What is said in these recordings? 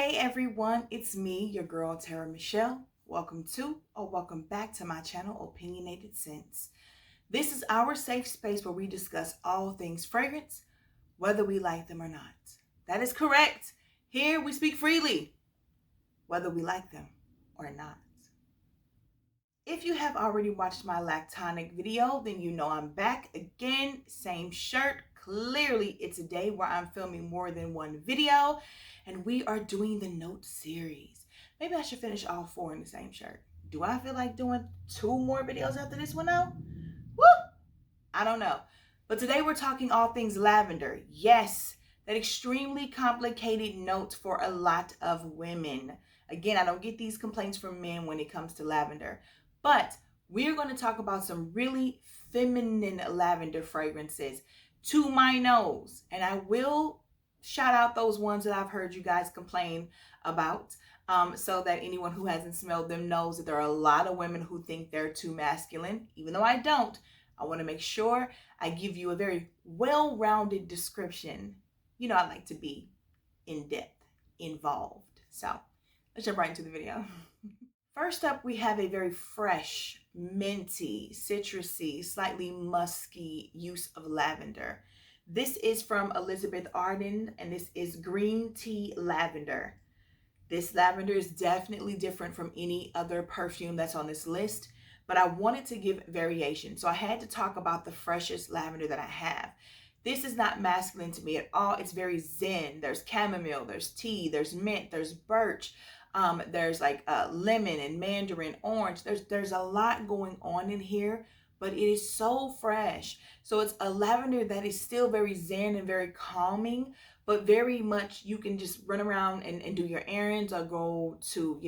Hey everyone, it's me, your girl TeraMichelle. Welcome to or welcome back to my channel, Opinionated Scents. This is our safe space where we discuss all things fragrance, whether we like them or not. That is correct. Here we speak freely, whether we like them or not. If you have already watched my lactonic video, then you know I'm back again, same shirt. Clearly, it's a day where I'm filming more than one video, and we are doing the note series. Maybe I should finish all 4 in the same shirt. Do I feel like doing 2 more videos after this one out? Woo! I don't know. But today we're talking all things lavender. Yes, that extremely complicated note for a lot of women. Again, I don't get these complaints from men when it comes to lavender. But we're going to talk about some really feminine lavender fragrances to my nose. And I will shout out those ones that I've heard you guys complain about, so that anyone who hasn't smelled them knows that there are a lot of women who think they're too masculine. Even though I don't, I want to make sure I give you a very well-rounded description. You know, I like to be in-depth, involved. So let's jump right into the video. First up, we have a very fresh, minty, citrusy, slightly musky use of lavender. This is from Elizabeth Arden, and this is Green Tea Lavender. This lavender is definitely different from any other perfume that's on this list, but I wanted to give variation. So I had to talk about the freshest lavender that I have. This is not masculine to me at all. It's very zen. There's chamomile, there's tea, there's mint, there's birch. There's like lemon and mandarin orange. There's a lot going on in here, but it is so fresh. So it's a lavender that is still very zen and very calming, but very much you can just run around and do your errands or go to,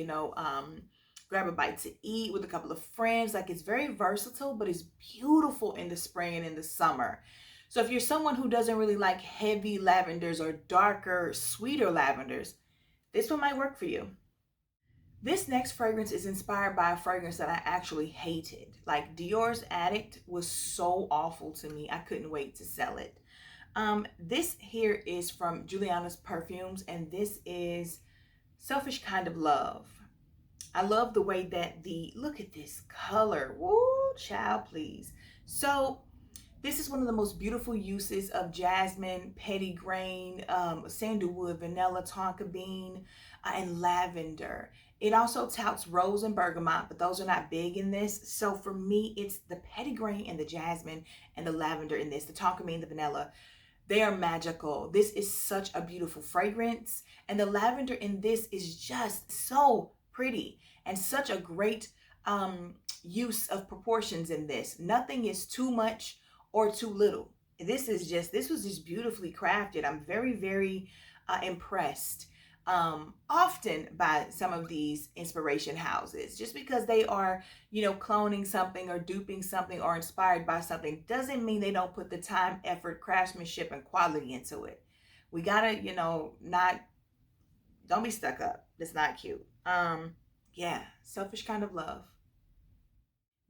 grab a bite to eat with a couple of friends. Like, it's very versatile, but it's beautiful in the spring and in the summer. So if you're someone who doesn't really like heavy lavenders or darker, sweeter lavenders, this one might work for you. This next fragrance is inspired by a fragrance that I actually hated. Like, Dior's Addict was so awful to me. I couldn't wait to sell it. This here is from Julianna's Perfumes, and this is Selfish Kind of Love. I love the way that look at this color. Woo, child, please. So this is one of the most beautiful uses of jasmine, petitgrain, sandalwood, vanilla, tonka bean, and lavender. It also touts rose and bergamot, but those are not big in this. So for me, it's the petitgrain and the jasmine and the lavender in this, the tonka bean, the vanilla. They are magical. This is such a beautiful fragrance. And the lavender in this is just so pretty and such a great use of proportions in this. Nothing is too much or too little. This was just beautifully crafted. I'm very, very impressed often by some of these inspiration houses. Just because they are, cloning something or duping something or inspired by something doesn't mean they don't put the time, effort, craftsmanship, and quality into it. We gotta, don't be stuck up. That's not cute. Yeah, Selfish Kind of Love.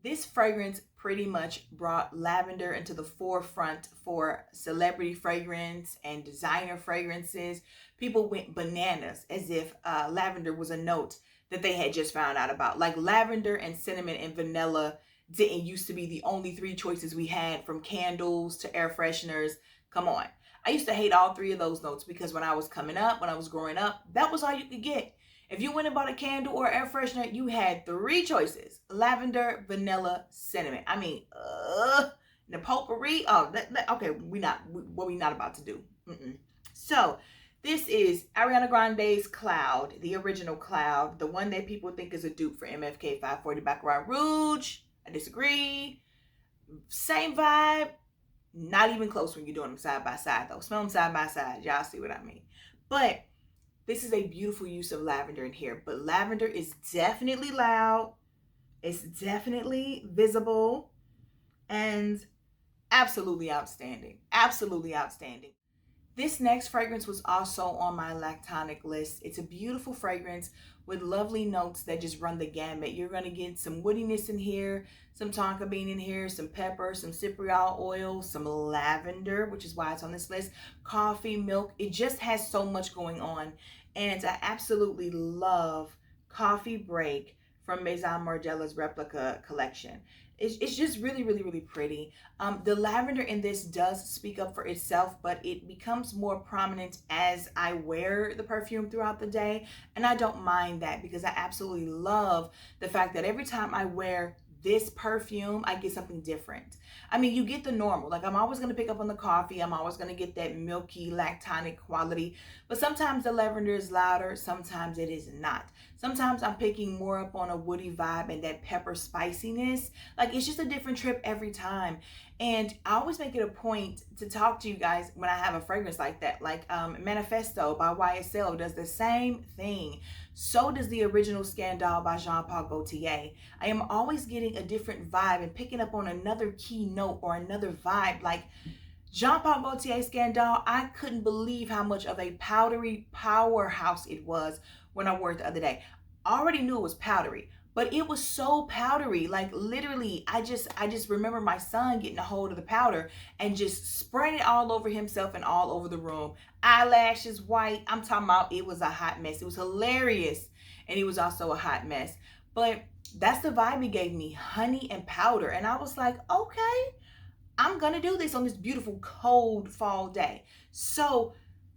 This fragrance pretty much brought lavender into the forefront for celebrity fragrance and designer fragrances. People went bananas as if lavender was a note that they had just found out about. Like, lavender and cinnamon and vanilla didn't used to be the only 3 choices we had, from candles to air fresheners. Come on. I used to hate all 3 of those notes because when I was coming up, when I was growing up, that was all you could get. If you went and bought a candle or air freshener, you had 3 choices: lavender, vanilla, cinnamon. I mean, the potpourri. Oh, okay. What we not about to do. So this is Ariana Grande's Cloud, the original Cloud, the one that people think is a dupe for MFK 540 Baccarat Rouge. I disagree. Same vibe. Not even close when you're doing them side by side, though. Smell them side by side. Y'all see what I mean. But this is a beautiful use of lavender in here. But lavender is definitely loud. It's definitely visible. And absolutely outstanding. Absolutely outstanding. This next fragrance was also on my lactonic list. It's a beautiful fragrance with lovely notes that just run the gamut. You're going to get some woodiness in here, some tonka bean in here, some pepper, some cypriol oil, some lavender, which is why it's on this list, coffee, milk. It just has so much going on And I absolutely love Coffee Break from Maison Margiela's replica collection. It's just really, really, really pretty. The lavender in this does speak up for itself, but it becomes more prominent as I wear the perfume throughout the day. And I don't mind that because I absolutely love the fact that every time I wear this perfume, I get something different. I mean, you get the normal. Like, I'm always going to pick up on the coffee. I'm always going to get that milky, lactonic quality. But sometimes the lavender is louder. Sometimes it is not. Sometimes I'm picking more up on a woody vibe and that pepper spiciness. Like, it's just a different trip every time. And I always make it a point to talk to you guys when I have a fragrance like that. Like Manifesto by YSL does the same thing. So does the original Scandal by Jean Paul Gaultier. I am always getting a different vibe and picking up on another key note or another vibe. Like Jean Paul Gaultier Scandal, I couldn't believe how much of a powdery powerhouse it was when I wore it the other day. I already knew it was powdery, but it was so powdery. Like literally, I just remember my son getting a hold of the powder and just spraying it all over himself and all over the room. Eyelashes white. I'm talking about it was a hot mess. It was hilarious. And it was also a hot mess. But that's the vibe he gave me, honey and powder. And I was like, okay, I'm gonna do this on this beautiful cold fall day. So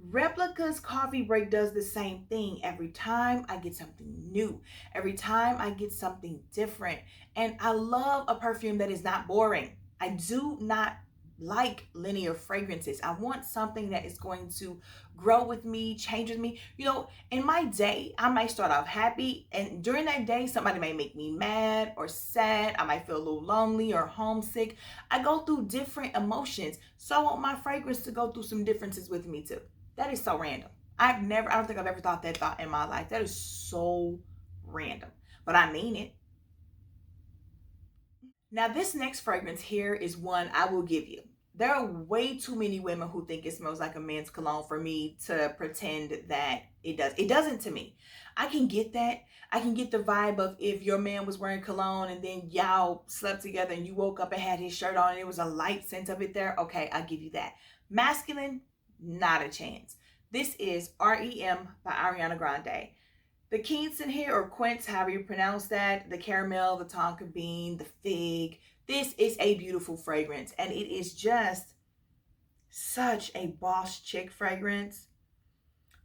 Replica's Coffee Break does the same thing. Every time I get something new, every time I get something different. And I love a perfume that is not boring. I do not like linear fragrances. I want something that is going to grow with me, change with me. You know, in my day, I might start off happy, and during that day, somebody may make me mad or sad. I might feel a little lonely or homesick. I go through different emotions. So I want my fragrance to go through some differences with me too. That is so random. I don't think I've ever thought that thought in my life. That is so random, but I mean it. Now, this next fragrance here is one I will give you. There are way too many women who think it smells like a men's cologne for me to pretend that it does. It doesn't to me. I can get that. I can get the vibe of if your man was wearing cologne and then y'all slept together and you woke up and had his shirt on and it was a light scent of it there. Okay, I'll give you that. Masculine, not a chance. This is REM by Ariana Grande. The quince in here, or quince, however you pronounce that, the caramel, the tonka bean, the fig. This is a beautiful fragrance, and it is just such a boss chick fragrance.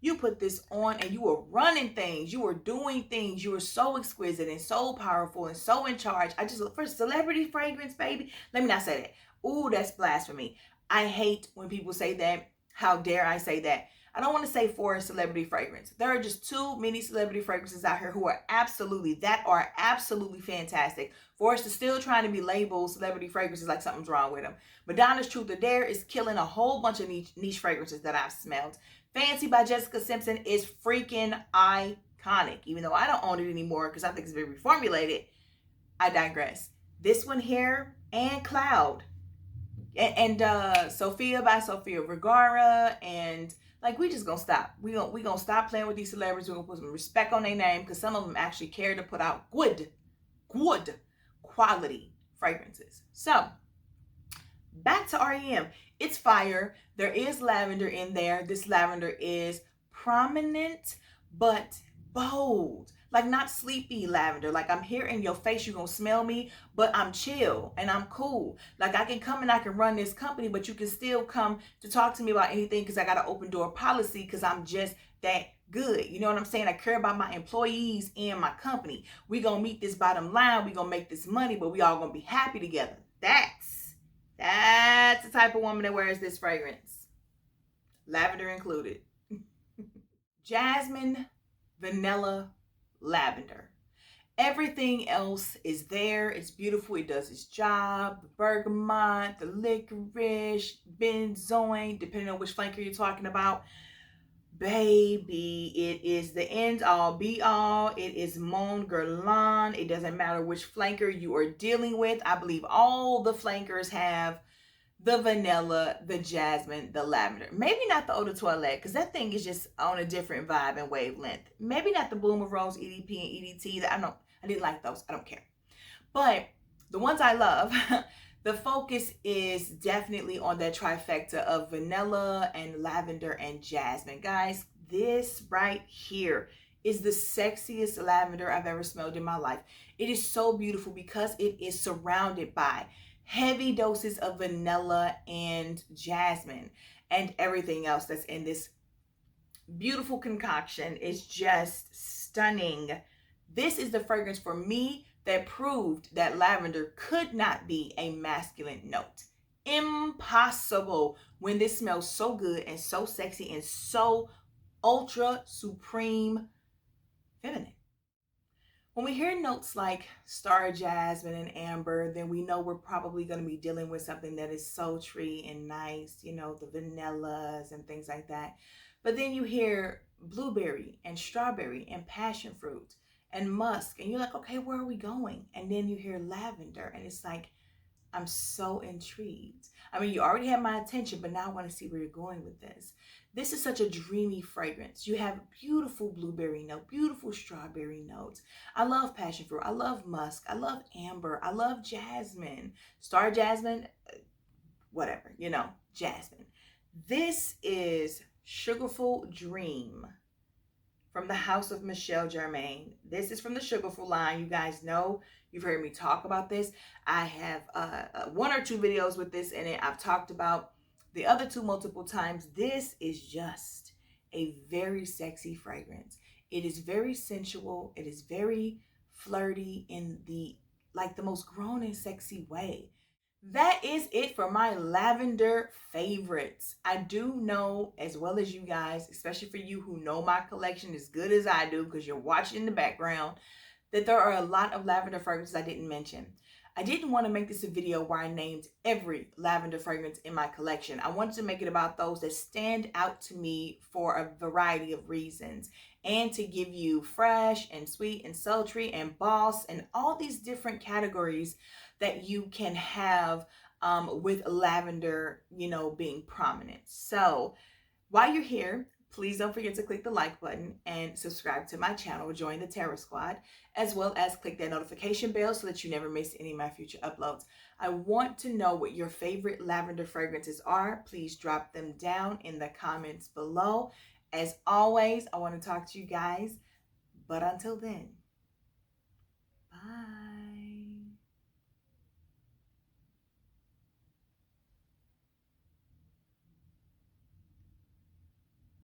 You put this on and you are running things, you are doing things, you are so exquisite and so powerful and so in charge. I just look for celebrity fragrance, baby. Let me not say that. Ooh, that's blasphemy. I hate when people say that. How dare I say that? I don't want to say for a celebrity fragrance. There are just too many celebrity fragrances out here who are absolutely fantastic for us to still trying to be labeled celebrity fragrances like something's wrong with them. Madonna's Truth or Dare is killing a whole bunch of niche fragrances that I've smelled. Fancy by Jessica Simpson is freaking iconic. Even though I don't own it anymore because I think it's very reformulated, I digress. This one here and Cloud and Sophia by Sofia Vergara, and like we just gonna stop. We gonna stop playing with these celebrities. We're gonna put some respect on their name because some of them actually care to put out good quality fragrances. So back to REM. It's fire. There is lavender in there. This lavender is prominent but bold. Like not sleepy lavender. Like I'm here in your face, you're gonna smell me, but I'm chill and I'm cool. Like I can come and I can run this company, but you can still come to talk to me about anything because I got an open door policy because I'm just that good. You know what I'm saying? I care about my employees and my company. We gonna meet this bottom line. We gonna make this money, but we all gonna be happy together. That's the type of woman that wears this fragrance. Lavender included. Jasmine, vanilla, lavender. Everything else is there. It's beautiful. It does its job. The bergamot, the licorice, benzoin, depending on which flanker you're talking about. Baby, it is the end all be all. It is Mon Guerlain. It doesn't matter which flanker you are dealing with. I believe all the flankers have the vanilla, the jasmine, the lavender. Maybe not the eau de toilette, because that thing is just on a different vibe and wavelength. Maybe not the bloom of rose, EDP, and EDT. I didn't like those. I don't care. But the ones I love, the focus is definitely on that trifecta of vanilla and lavender and jasmine. Guys, this right here is the sexiest lavender I've ever smelled in my life. It is so beautiful because it is surrounded by heavy doses of vanilla and jasmine, and everything else that's in this beautiful concoction is just stunning. This is the fragrance for me that proved that lavender could not be a masculine note. Impossible when this smells so good and so sexy and so ultra supreme feminine. When we hear notes like star jasmine and amber, then we know we're probably going to be dealing with something that is sultry and nice, you know, the vanillas and things like that. But then you hear blueberry and strawberry and passion fruit and musk, and you're like, okay, where are we going? And then you hear lavender, and it's like, I'm so intrigued. I mean, you already have my attention, but now I want to see where you're going with this. This is such a dreamy fragrance. You have beautiful blueberry note, beautiful strawberry notes. I love passion fruit. I love musk. I love amber. I love jasmine. Star jasmine, whatever, you know, jasmine. This is Sugarful Dream from the house of Michele Germain. This is from the Sugarful line. You guys know, you've heard me talk about this. I have one or two videos with this in it. I've talked about the other two multiple times. This is just a very sexy fragrance. It is very sensual. It is very flirty in the most grown and sexy way. That is it for my lavender favorites. I do know, as well as you guys, especially for you who know my collection as good as I do because you're watching in the background, that there are a lot of lavender fragrances I didn't mention. I didn't want to make this a video where I named every lavender fragrance in my collection. I wanted to make it about those that stand out to me for a variety of reasons, and to give you fresh and sweet and sultry and boss and all these different categories that you can have with lavender, you know, being prominent. So while you're here, please don't forget to click the like button and subscribe to my channel, join the Terra Squad, as well as click that notification bell so that you never miss any of my future uploads. I want to know what your favorite lavender fragrances are. Please drop them down in the comments below. As always, I want to talk to you guys, but until then, bye.